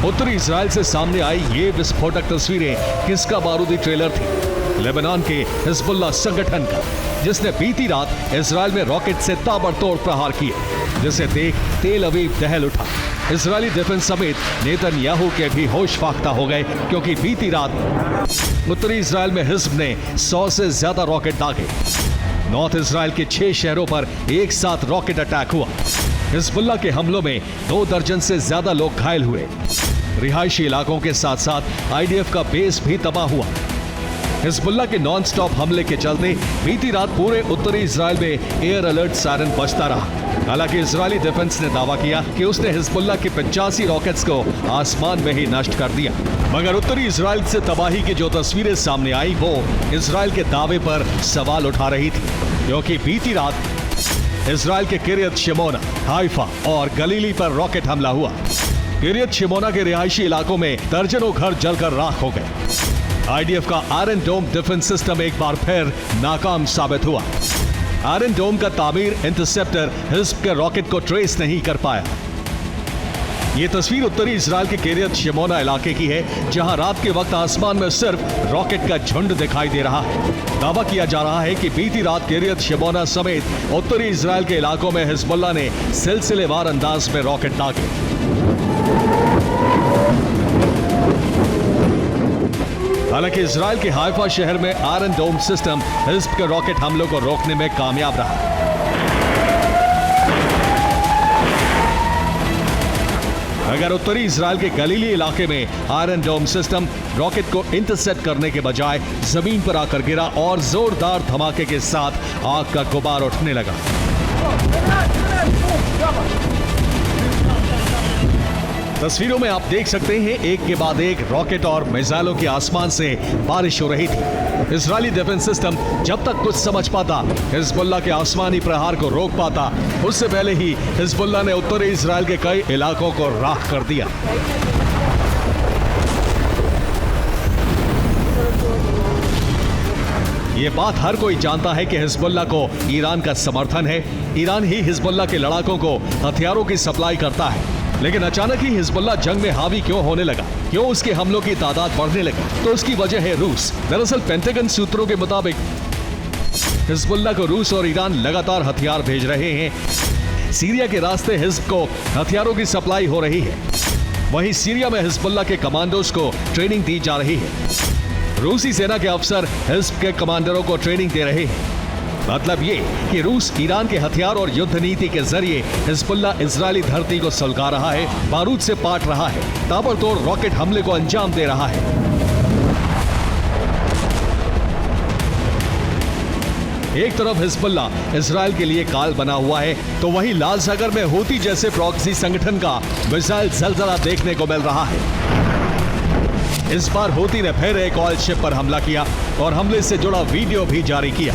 उत्तरी इजराइल से सामने आई ये विस्फोटक तस्वीरें किसका बारूदी ट्रेलर थी? लेबनान के हिजबुल्लाह संगठन का, जिसने बीती रात इजराइल में रॉकेट से ताबड़तोड़ प्रहार किए, जिसे देख तेल अवीव दहल उठा। इजरायली डिफेंस समेत नेतन्याहू के भी होश फाख्ता हो गए, क्योंकि बीती रात उत्तरी इजराइल में हिजब ने 100 से ज्यादा रॉकेट दागे। नॉर्थ इजराइल के 6 शहरों पर एक साथ रॉकेट अटैक हुआ। हिजबुल्लाह के हमलों में 2 दर्जन से ज्यादा लोग घायल हुए। रिहायशी इलाकों के साथ साथ आईडीएफ का बेस भी तबाह हुआ। हिजबुल्लाह के नॉन स्टॉप हमले के चलते बीती रात पूरे उत्तरी इजराइल में एयर अलर्ट सायरन बजता रहा। हालांकि इजरायली डिफेंस ने दावा किया कि उसने हिजबुल्लाह के 85 रॉकेट्स को आसमान में ही नष्ट कर दिया। मगर उत्तरी इजराइल से तबाही की जो तस्वीरें सामने आई वो इजराइल के दावे पर सवाल उठा रही थी, क्योंकि बीती रात इजराइल के किरियत शिमोना, हाइफा और गलीली पर रॉकेट हमला हुआ। किरियत शिमोना के रिहायशी इलाकों में दर्जनों घर जलकर राख हो गए। आईडीएफ का आयरन डोम डिफेंस सिस्टम एक बार फिर नाकाम साबित हुआ। आयरन डोम का तामीर इंटरसेप्टर हिज्ब के रॉकेट को ट्रेस नहीं कर पाया। ये तस्वीर उत्तरी इजराइल के किरियत शिमोना इलाके की है, जहां रात के वक्त आसमान में सिर्फ रॉकेट का झुंड दिखाई दे रहा है। दावा किया जा रहा है कि बीती रात किरियत शिमोना समेत उत्तरी इजराइल के इलाकों में हिजबुल्लाह ने सिलसिलेवार अंदाज में रॉकेट दागे। हालांकि इजराइल के हाइफा शहर में आयरन डोम सिस्टम हिज्ब के रॉकेट हमलों को रोकने में कामयाब रहा। अगर उत्तरी इजराइल के गलीली इलाके में आयरन डोम सिस्टम रॉकेट को इंटरसेप्ट करने के बजाय जमीन पर आकर गिरा और जोरदार धमाके के साथ आग का गुबार उठने लगा। तस्वीरों में आप देख सकते हैं एक के बाद एक रॉकेट और मिसाइलों की आसमान से बारिश हो रही थी। इजरायली डिफेंस सिस्टम जब तक कुछ समझ पाता, हिजबुल्लाह के आसमानी प्रहार को रोक पाता, उससे पहले ही हिजबुल्लाह ने उत्तरी इजराइल के कई इलाकों को राख कर दिया। ये बात हर कोई जानता है कि हिजबुल्लाह को ईरान का समर्थन है। ईरान ही हिजबुल्लाह के लड़ाकों को हथियारों की सप्लाई करता है। लेकिन अचानक ही हिजबुल्लाह जंग में हावी क्यों होने लगा? क्यों उसके हमलों की तादाद बढ़ने लगी? तो उसकी वजह है रूस। दरअसल पेंटागन सूत्रों के मुताबिक हिजबुल्लाह को रूस और ईरान लगातार हथियार भेज रहे हैं। सीरिया के रास्ते हिज्ब को हथियारों की सप्लाई हो रही है। वहीं सीरिया में हिजबुल्लाह के कमांडोज को ट्रेनिंग दी जा रही है। रूसी सेना के अफसर हिज्ब के कमांडरों को ट्रेनिंग दे रहे हैं। मतलब ये कि रूस ईरान के हथियार और युद्ध नीति के जरिए हिजबुल्लाह इजरायली धरती को सुलगा रहा है, बारूद से पाट रहा है, ताबड़तोड़ रॉकेट हमले को अंजाम दे रहा है। एक तरफ हिजबुल्लाह इजराइल के लिए काल बना हुआ है, तो वहीं लाल सागर में हूती जैसे प्रॉक्सी संगठन का मिसाइल जलजला देखने को मिल रहा है। इस बार हूती ने फिर एक ऑयल शिप पर हमला किया और हमले से जुड़ा वीडियो भी जारी किया।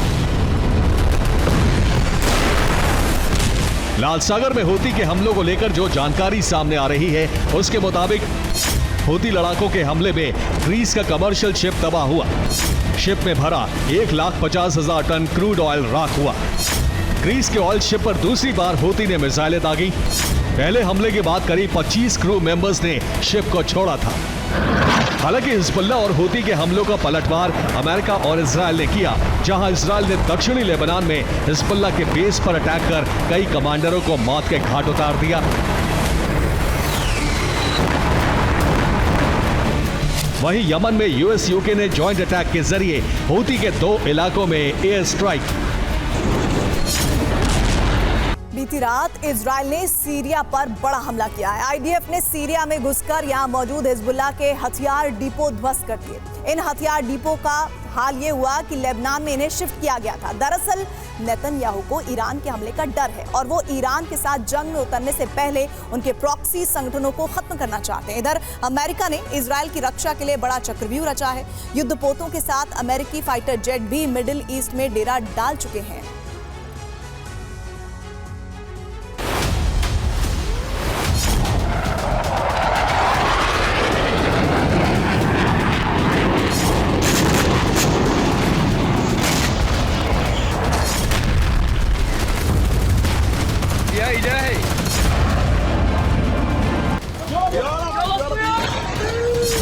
लाल सागर में हूती के हमलों को लेकर जो जानकारी सामने आ रही है, उसके मुताबिक हूती लड़ाकों के हमले में ग्रीस का कमर्शियल शिप तबाह हुआ। शिप में भरा 1,50,000 टन क्रूड ऑयल राख हुआ। ग्रीस के ऑयल शिप पर दूसरी बार हूती ने मिसाइलें दागी। पहले हमले के बाद करीब 25 क्रू मेंबर्स ने शिप को छोड़ा था। हालांकि हिजबुल्लाह और हूती के हमलों का पलटवार अमेरिका और इजराइल ने किया, जहां इजराइल ने दक्षिणी लेबनान में हिजबुल्लाह के बेस पर अटैक कर कई कमांडरों को मौत के घाट उतार दिया। वहीं यमन में यूएस यूके ने जॉइंट अटैक के जरिए हूती के 2 इलाकों में एयर स्ट्राइक। बीती रात इजराइल ने सीरिया पर बड़ा हमला किया है। आईडीएफ ने सीरिया में घुसकर यहां मौजूद हिजबुल्लाह के हथियार डिपो ध्वस्त कर दिए। इन हथियार डिपो का हाल ये हुआ कि लेबनान में इन्हें शिफ्ट किया गया था। दरअसल नेतन्याहू को ईरान के हमले का डर है और वो ईरान के साथ जंग में उतरने से पहले उनके प्रॉक्सी संगठनों को खत्म करना चाहते हैं। इधर अमेरिका ने इजराइल की रक्षा के लिए बड़ा चक्रव्यूह रचा है। युद्धपोतों के साथ अमेरिकी फाइटर जेट भी मिडिल ईस्ट में डेरा डाल चुके हैं।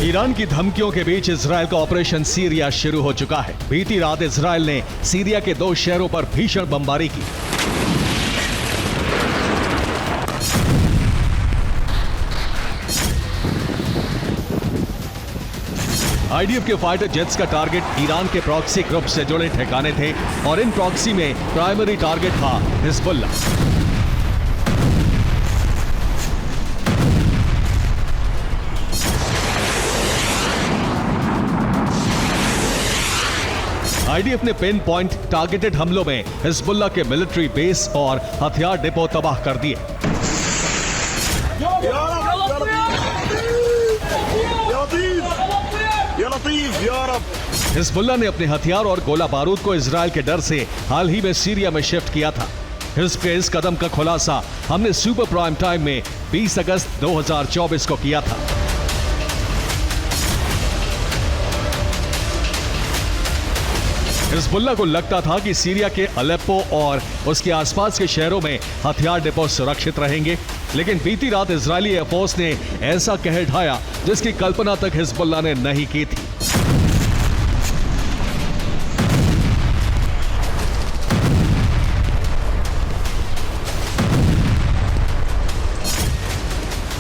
ईरान की धमकियों के बीच इजराइल का ऑपरेशन सीरिया शुरू हो चुका है। बीती रात इजराइल ने सीरिया के 2 शहरों पर भीषण बमबारी की। आईडीएफ के फाइटर जेट्स का टारगेट ईरान के प्रॉक्सी ग्रुप से जुड़े ठिकाने थे और इन प्रॉक्सी में प्राइमरी टारगेट था हिजबुल्लाह। आईडीएफ ने पिन पॉइंट टारगेटेड हमलों में हिजबुल्लाह के मिलिट्री बेस और हथियार डिपो तबाह कर दिए। हिजबुल्लाह ने अपने हथियार और गोला बारूद को इजराइल के डर से हाल ही में सीरिया में शिफ्ट किया था। हिजब के इस कदम का खुलासा हमने सुपर प्राइम टाइम में 20 अगस्त 2024 को किया था। हिजबुल्लाह को लगता था कि सीरिया के अलेप्पो और उसके आसपास के शहरों में हथियार डिपो सुरक्षित रहेंगे, लेकिन बीती रात इजरायली एयरफोर्स ने ऐसा कहर ढाया जिसकी कल्पना तक हिजबुल्लाह ने नहीं की थी।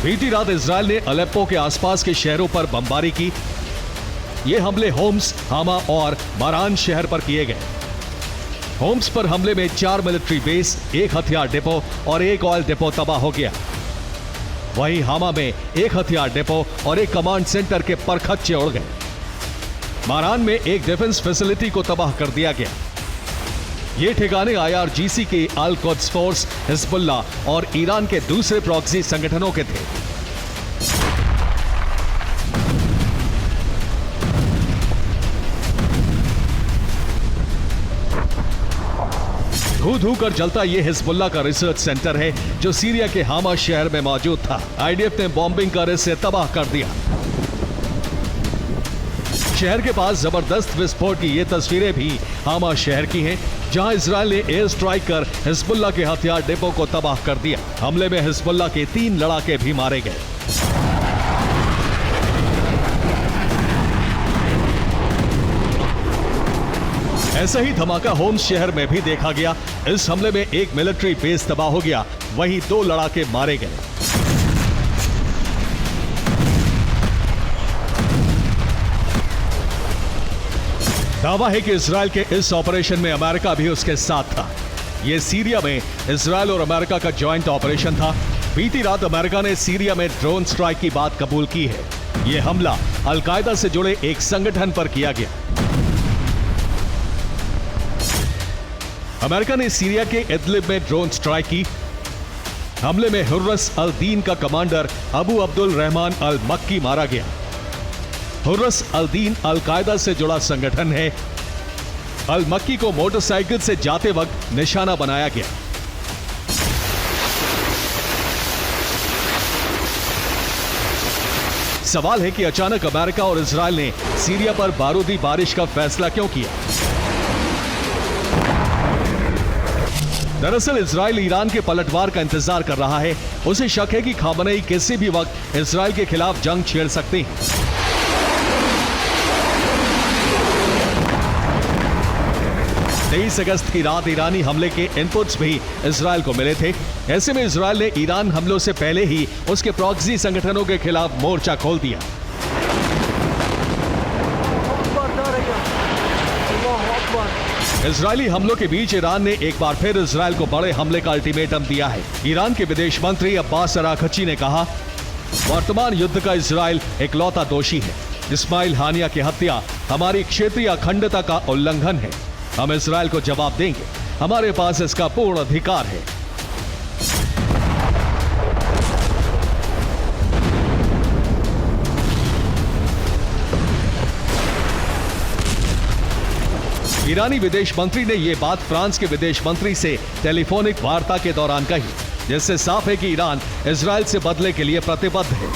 बीती रात इजरायल ने अलेप्पो के आसपास के शहरों पर बमबारी की। ये हमले होम्स, हामा और मारान शहर पर किए गए। होम्स पर हमले में 4 मिलिट्री बेस, 1 हथियार डिपो और 1 ऑयल डिपो तबाह हो गया। वहीं हामा में 1 हथियार डिपो और 1 कमांड सेंटर के परखच्चे उड़ गए। मारान में 1 डिफेंस फैसिलिटी को तबाह कर दिया गया। ये ठिकाने IRGC के अल कुद्स फोर्स, हिजबुल्लाह और ईरान के दूसरे प्रॉक्सी संगठनों के थे। धू कर जलता ये हिजबुल्लाह का रिसर्च सेंटर है जो सीरिया के हामा शहर में मौजूद था। आईडीएफ ने बॉम्बिंग कर इसे तबाह कर दिया। शहर के पास जबरदस्त विस्फोट की ये तस्वीरें भी हामा शहर की हैं, जहां इजरायल ने एयर स्ट्राइक कर हिजबुल्लाह के हथियार डिपो को तबाह कर दिया। हमले में हिजबुल्लाह के 3 लड़ाके भी मारे गए। ऐसा ही धमाका होम्स शहर में भी देखा गया। इस हमले में 1 मिलिट्री बेस तबाह हो गया, वहीं 2 लड़ाके मारे गए। दावा है कि इजरायल के इस ऑपरेशन में अमेरिका भी उसके साथ था। यह सीरिया में इजरायल और अमेरिका का जॉइंट ऑपरेशन था। बीती रात अमेरिका ने सीरिया में ड्रोन स्ट्राइक की बात कबूल की है। यह हमला अल-कायदा से जुड़े एक संगठन पर किया गया। अमेरिका ने सीरिया के इदलिब में ड्रोन स्ट्राइक की। हमले में हुर्रस अल दीन का कमांडर अबू अब्दुल रहमान अल मक्की मारा गया। हुर्रस अल दीन अल-कायदा से जुड़ा संगठन है। अल मक्की को मोटरसाइकिल से जाते वक्त निशाना बनाया गया। सवाल है कि अचानक अमेरिका और इजरायल ने सीरिया पर बारूदी बारिश का फैसला क्यों किया? दरअसल इजरायल ईरान के पलटवार का इंतजार कर रहा है। उसे शक है कि खामनेई किसी भी वक्त इजरायल के खिलाफ जंग छेड़ सकते हैं। 23 अगस्त की रात ईरानी हमले के इनपुट्स भी इजरायल को मिले थे। ऐसे में इजरायल ने ईरान हमलों से पहले ही उसके प्रॉक्सी संगठनों के खिलाफ मोर्चा खोल दिया। इजरायली हमलों के बीच ईरान ने एक बार फिर इजरायल को बड़े हमले का अल्टीमेटम दिया है। ईरान के विदेश मंत्री अब्बास अरागची ने कहा, वर्तमान युद्ध का इजरायल इकलौता दोषी है। इस्माइल हानिया की हत्या हमारी क्षेत्रीय अखंडता का उल्लंघन है। हम इजरायल को जवाब देंगे, हमारे पास इसका पूर्ण अधिकार है। ईरानी विदेश मंत्री ने यह बात फ्रांस के विदेश मंत्री से टेलीफोनिक वार्ता के दौरान कही, जिससे साफ है कि ईरान इजरायल से बदले के लिए प्रतिबद्ध है।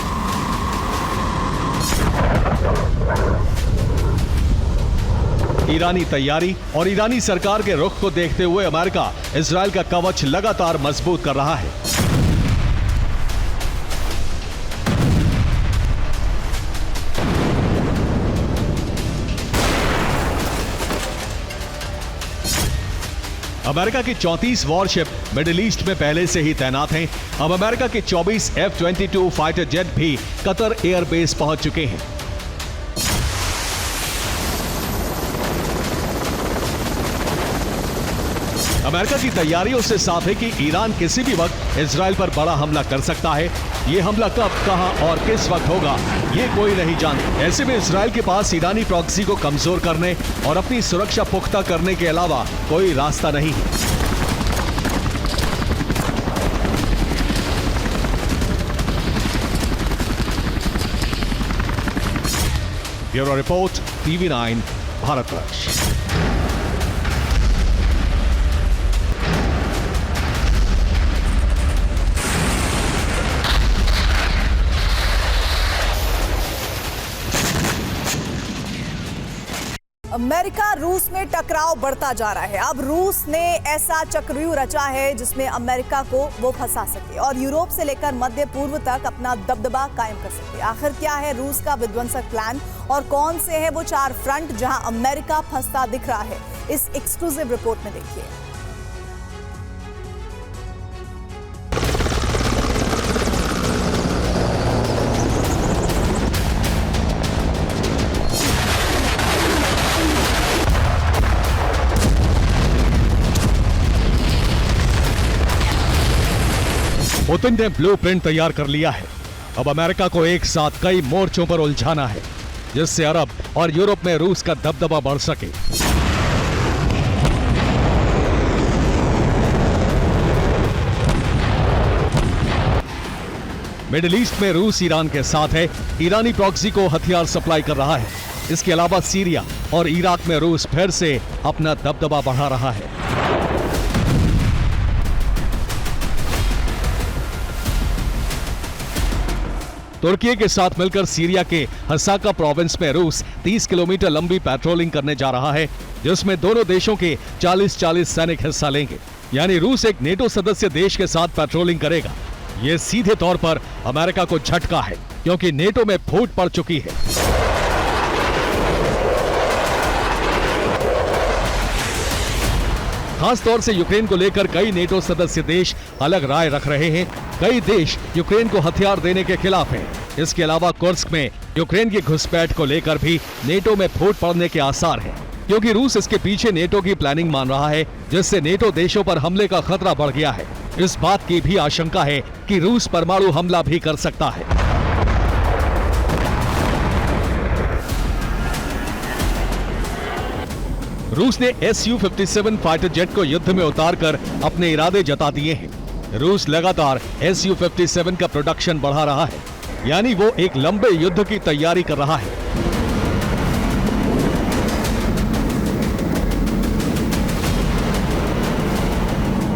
ईरानी तैयारी और ईरानी सरकार के रुख को देखते हुए अमेरिका इजरायल का कवच लगातार मजबूत कर रहा है। अमेरिका की 34 वॉरशिप मिडिल ईस्ट में पहले से ही तैनात हैं। अब अमेरिका के 24 F-22 फाइटर जेट भी कतर एयरबेस पहुंच चुके हैं। अमेरिका की तैयारियों से साफ है कि ईरान किसी भी वक्त इजरायल पर बड़ा हमला कर सकता है। ये हमला कब, कहां और किस वक्त होगा, ये कोई नहीं जानता। ऐसे में इजरायल के पास ईरानी प्रॉक्सी को कमजोर करने और अपनी सुरक्षा पुख्ता करने के अलावा कोई रास्ता नहीं है। Bureau report, TV9 Bharatvarsh. America रूस में टकराव बढ़ता जा रहा है। अब रूस ने ऐसा चक्रव्यूह रचा है जिसमें अमेरिका को वो फंसा सके और यूरोप से लेकर मध्य पूर्व तक अपना दबदबा कायम कर सके। आखिर क्या है रूस का विध्वंसक प्लान और कौन से हैं वो 4 फ्रंट जहां अमेरिका फंसता दिख रहा है, इस एक्सक्लूसिव रिपोर्ट में देखिए। पुतिन ने ब्लूप्रिंट तैयार कर लिया है। अब अमेरिका को एक साथ कई मोर्चों पर उलझाना है, जिससे अरब और यूरोप में रूस का दबदबा बढ़ सके। मिडिल ईस्ट में रूस ईरान के साथ है। ईरानी प्रॉक्सी को हथियार सप्लाई कर रहा है। इसके अलावा सीरिया और इराक में रूस फिर से अपना दबदबा बढ़ा रहा है। तुर्की के साथ मिलकर सीरिया के हसाका प्रोविंस में रूस 30 किलोमीटर लंबी पेट्रोलिंग करने जा रहा है, जिसमें दोनों देशों के 40-40 सैनिक हिस्सा लेंगे। यानी रूस एक नेटो सदस्य देश के साथ पेट्रोलिंग करेगा। यह सीधे तौर पर अमेरिका को झटका है, क्योंकि नेटो में फूट पड़ चुकी है। खास तौर से यूक्रेन को लेकर कई नेटो सदस्य देश अलग राय रख रहे हैं। कई देश यूक्रेन को हथियार देने के खिलाफ हैं। इसके अलावा कुर्स्क में यूक्रेन की घुसपैठ को लेकर भी नेटो में फूट पड़ने के आसार हैं, क्योंकि रूस इसके पीछे नेटो की प्लानिंग मान रहा है, जिससे नेटो देशों पर हमले का खतरा बढ़ गया है। इस बात की भी आशंका है कि रूस परमाणु हमला भी कर सकता है। रूस ने Su-57 फाइटर जेट को युद्ध में उतारकर अपने इरादे जता दिए हैं। रूस लगातार Su-57 का प्रोडक्शन बढ़ा रहा है, यानी वो एक लंबे युद्ध की तैयारी कर रहा है।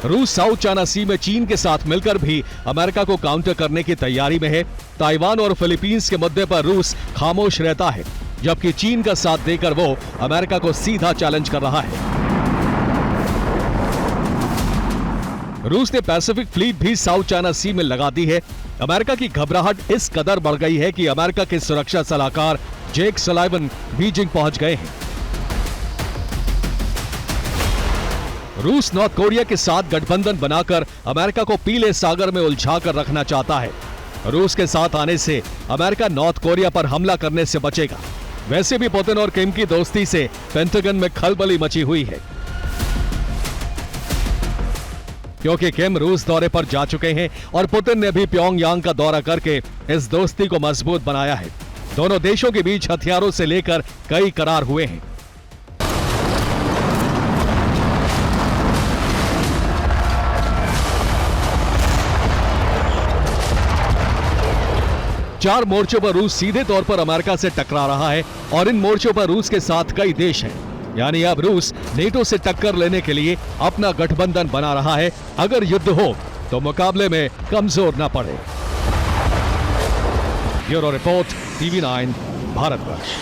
रूस साउथ चाइना सी में चीन के साथ मिलकर भी अमेरिका को काउंटर करने की तैयारी में है। ताइवान और फिलीपींस के मुद्दे पर रूस खामोश रहता है, जबकि चीन का साथ देकर वो अमेरिका को सीधा चैलेंज कर रहा है। रूस ने पैसिफिक फ्लीट भी साउथ चाइना सी में लगा दी है। अमेरिका की घबराहट इस कदर बढ़ गई है कि अमेरिका के सुरक्षा सलाहकार जेक सलाइवन बीजिंग पहुंच गए हैं। रूस नॉर्थ कोरिया के साथ गठबंधन बनाकर अमेरिका को पीले सागर में उलझाकर रखना चाहता है। रूस के साथ आने से अमेरिका नॉर्थ कोरिया पर हमला करने से बचेगा। वैसे भी पुतिन और किम की दोस्ती से पेंटागन में खलबली मची हुई है। क्योंकि किम रूस दौरे पर जा चुके हैं और पुतिन ने भी प्योंगयांग का दौरा करके इस दोस्ती को मजबूत बनाया है। दोनों देशों के बीच हथियारों से लेकर कई करार हुए हैं। चार मोर्चों पर रूस सीधे तौर पर अमेरिका से टकरा रहा है और इन मोर्चों पर रूस के साथ कई देश हैं। यानी अब रूस नेटो से टक्कर लेने के लिए अपना गठबंधन बना रहा है, अगर युद्ध हो तो मुकाबले में कमजोर न पड़े। Bureau report, TV9 Bharatvarsh.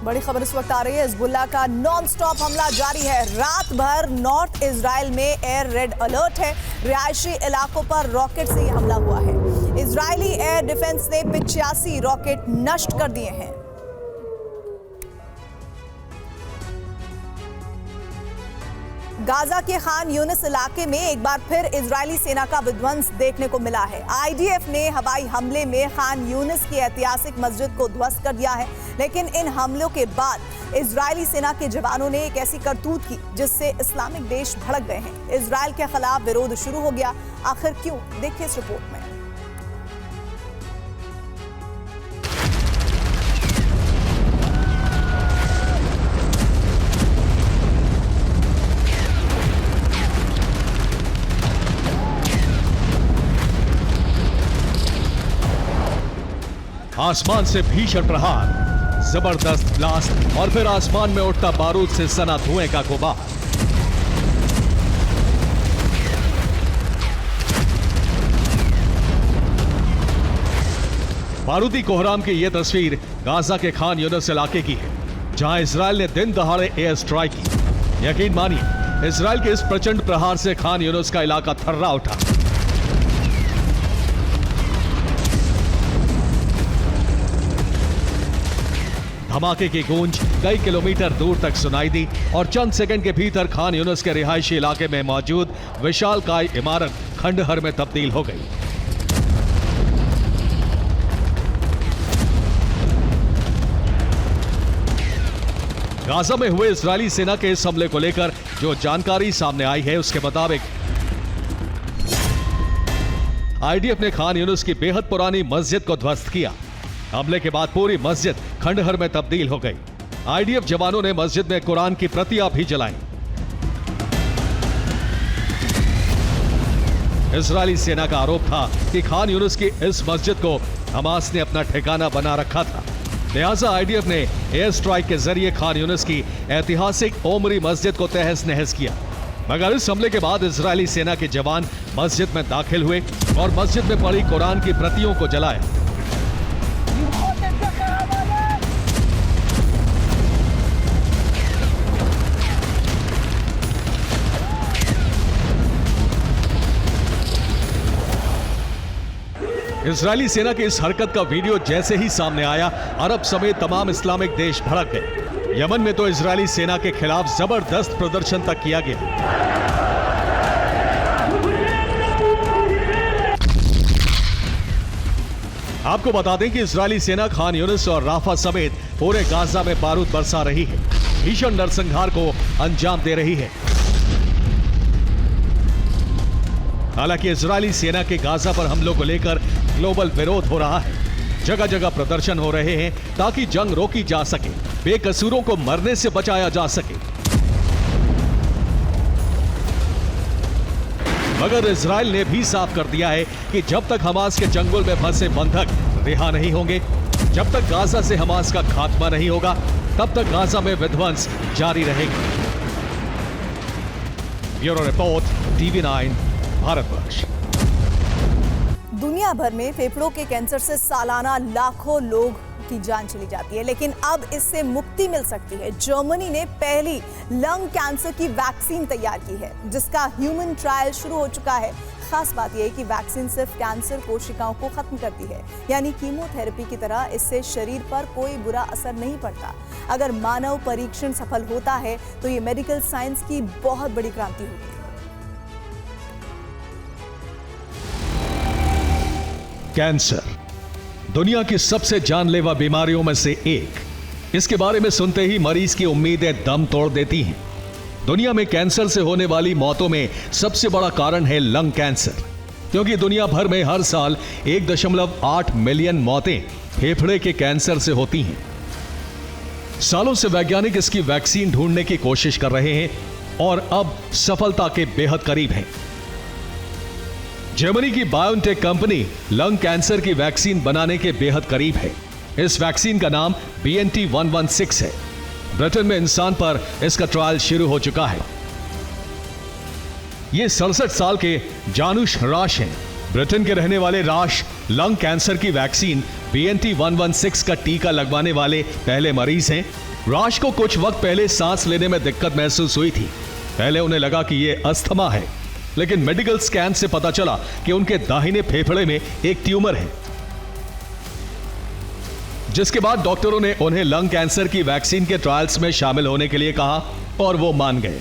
बड़ी खबर इस वक्त आ रही है। हिजबुल्लाह का नॉन स्टॉप हमला जारी है। रात भर नॉर्थ इजराइल में एयर रेड अलर्ट है। रिहायशी इलाकों पर रॉकेट से यह हमला हुआ है। इजरायली एयर डिफेंस ने 85 रॉकेट नष्ट कर दिए हैं। गाजा के खान यूनिस इलाके में एक बार फिर इजरायली सेना का विध्वंस देखने को मिला है। आईडीएफ ने हवाई हमले में खान यूनिस की ऐतिहासिक मस्जिद को ध्वस्त कर दिया है, लेकिन इन हमलों के बाद इजरायली सेना के जवानों ने एक ऐसी करतूत की जिससे इस्लामिक देश भड़क गए हैं। इजरायल के खिलाफ विरोध शुरू हो गया। आखिर क्यों, देखिए इस रिपोर्ट में। आसमान से भीषण प्रहार, जबरदस्त ब्लास्ट और फिर आसमान में उठता बारूद से सना धुएं का गुबार। बारूदी कोहराम की यह तस्वीर गाजा के खान यूनिस इलाके की है, जहां इजरायल ने दिन दहाड़े एयर स्ट्राइक की। यकीन मानिए, इजरायल के इस प्रचंड प्रहार से खान यूनिस का इलाका थर्रा उठा। धमाके की गूंज कई किलोमीटर दूर तक सुनाई दी और चंद सेकंड के भीतर खान यूनिस के रिहायशी इलाके में मौजूद विशालकाय इमारत खंडहर में तब्दील हो गई। गाजा में हुए इजरायली सेना के इस हमले को लेकर जो जानकारी सामने आई है, उसके मुताबिक आईडीएफ ने खान यूनिस की बेहद पुरानी मस्जिद को ध्वस्त किया। हमले के बाद पूरी मस्जिद खंडहर में तब्दील हो गई। आईडीएफ जवानों ने मस्जिद में कुरान की प्रतियां भी जलाई। इजरायली सेना का आरोप था कि खान यूनिस की इस मस्जिद को हमास ने अपना ठिकाना बना रखा था, लिहाजा आईडीएफ ने एयर स्ट्राइक के जरिए खान यूनिस की ऐतिहासिक ओमरी मस्जिद को तहस नहस किया। मगर इस हमले के बाद इजरायली सेना के जवान मस्जिद में दाखिल हुए और मस्जिद में पड़ी कुरान की प्रतियों को जलाया। इजरायली सेना की इस हरकत का वीडियो जैसे ही सामने आया, अरब समेत तमाम इस्लामिक देश भड़क गए। यमन में तो इजरायली सेना के खिलाफ जबरदस्त प्रदर्शन तक किया गया। आपको बता दें कि इजरायली सेना खान यूनिस और राफा समेत पूरे गाजा में बारूद बरसा रही है, भीषण नरसंहार को अंजाम दे रही है। हालांकि इजरायली सेना के गाजा पर हमलों को लेकर ग्लोबल विरोध हो रहा है। जगह जगह प्रदर्शन हो रहे हैं ताकि जंग रोकी जा सके, बेकसूरों को मरने से बचाया जा सके। मगर इजरायल ने भी साफ कर दिया है कि जब तक हमास के चंगुल में फंसे बंधक रिहा नहीं होंगे, जब तक गाजा से हमास का खात्मा नहीं होगा, तब तक गाजा में विध्वंस जारी रहेगा। Bureau report, TV9 Bharatvarsh. दुनिया भर में फेफड़ों के कैंसर से सालाना लाखों लोग की जान चली जाती है, लेकिन अब इससे मुक्ति मिल सकती है। जर्मनी ने पहली लंग कैंसर की वैक्सीन तैयार की है, जिसका ह्यूमन ट्रायल शुरू हो चुका है। खास बात यह है कि वैक्सीन सिर्फ कैंसर कोशिकाओं को खत्म करती है, यानी कीमोथेरेपी की तरह इससे शरीर पर कोई बुरा असर नहीं पड़ता। अगर मानव परीक्षण सफल होता है तो ये मेडिकल साइंस की बहुत बड़ी क्रांति होगी। कैंसर दुनिया की सबसे जानलेवा बीमारियों में से एक। इसके बारे में सुनते ही मरीज की उम्मीदें दम तोड़ देती हैं। दुनिया में कैंसर से होने वाली मौतों में सबसे बड़ा कारण है लंग कैंसर, क्योंकि दुनिया भर में हर साल 1.8 मिलियन मौतें फेफड़े के कैंसर से होती हैं। सालों से वैज्ञानिक इसकी वैक्सीन ढूंढने की कोशिश कर रहे हैं और अब सफलता के बेहद करीब हैं। जर्मनी की बायोटेक कंपनी लंग कैंसर की वैक्सीन बनाने के बेहद करीब है। इस वैक्सीन का नाम BNT116 है। ब्रिटेन में इंसान पर इसका ट्रायल शुरू हो चुका है। ये 67 साल के जानुश राश हैं। ब्रिटेन के रहने वाले राश लंग कैंसर की वैक्सीन BNT116 का टीका लगवाने वाले पहले मरीज हैं। राश को कुछ वक्त पहले सांस लेने में दिक्कत महसूस हुई थी। पहले उन्हें लगा कि यह अस्थमा है, लेकिन मेडिकल स्कैन से पता चला कि उनके दाहिने फेफड़े में एक ट्यूमर है, जिसके बाद डॉक्टरों ने उन्हें लंग कैंसर की वैक्सीन के ट्रायल्स में शामिल होने के लिए कहा और वो मान गए।